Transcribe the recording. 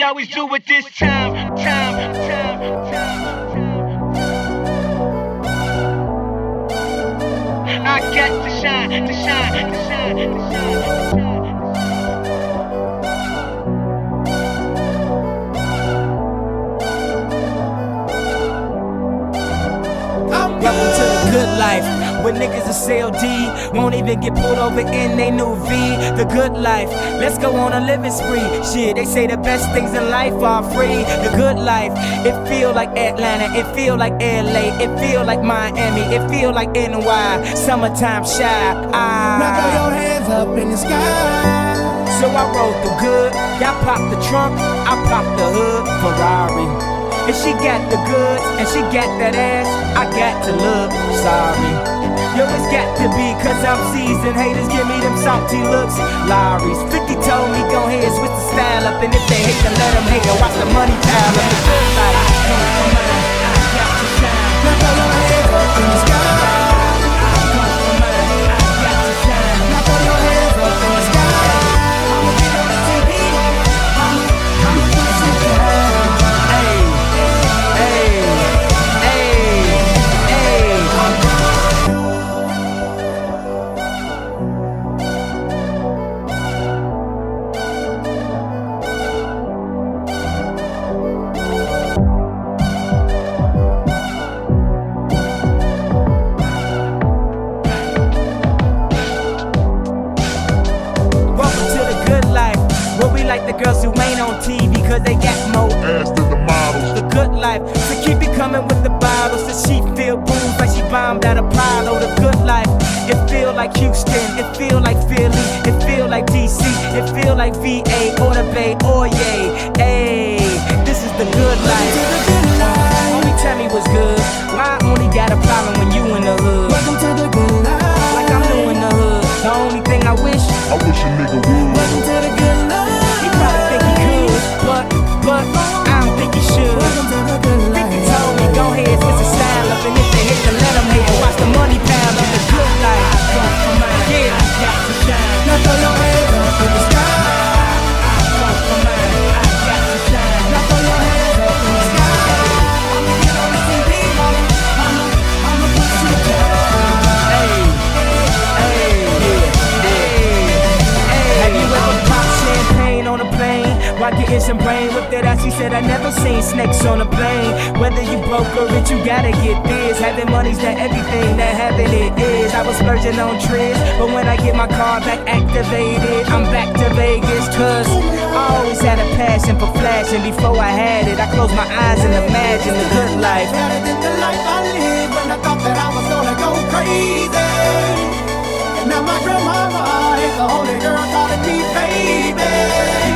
always do it this time. I got to shine, to shine, to shine, to shine. Welcome to the good life, where niggas are CLD, won't even get pulled over in they new V. The good life, let's go on a living spree. Shit, they say the best things in life are free. The good life, it feel like Atlanta, it feel like LA, it feel like Miami, it feel like NY, summertime shy. Now throw your hands up in the sky. So I rode the good, y'all pop the trunk, I pop the hood, Ferrari. If she got the goods and she got that ass, I got to look sorry. Yo, it's got to be cause I'm seasoned. Haters give me them salty looks. Lorries, 50 told me go ahead, switch the style up. And if they hate, then let them hate and watch the money pile up. The good life, I come from mine, I got to shine. Now throw your hands up in the sky. I come from mine, I got to shine. Now throw your hands up in the sky. I'ma get on the TV. I'ma push it down. Like the girls who ain't on TV cause they got more ass than the models. The good life, so keep it coming with the bottles. So she feel booze like she bombed out a Apollo. The good life, it feel like Houston, it feel like Philly, it feel like DC, it feel like VA or the Bay or yay. Hey, this is the good life. Only tell me what's good. Why I only got a problem when you in the hood? Welcome to the good life. Like I'm new in the hood. The only thing I wish a nigga would. Welcome to the good life. Probably think he could, but I don't think he should. Welcome to the good life. 50 told me go ahead, switch the style up. And if they hate, then let them hate and watch the money pile up. The good life, I come from mine, yeah, I got to shine. Now throw your hands up in the sky. I come from mine, I got to shine. Now throw your hands up in the sky. I'ma get on the TV. I'ma push it down. Have you ever popped champagne on a plane while getting some brain with that ass? She said I never seen snakes on a plane. Whether you broke or rich, you gotta get this. Having money's not everything that having it is. I was splurging on trips, but when I get my car back activated, I'm back to Vegas. Cause I always had a passion for flashing. Before I had it, I closed my eyes and imagined the good life. Better than the life I lived when I thought that I was gonna go crazy. And now my grandmama is the only girl calling me baby.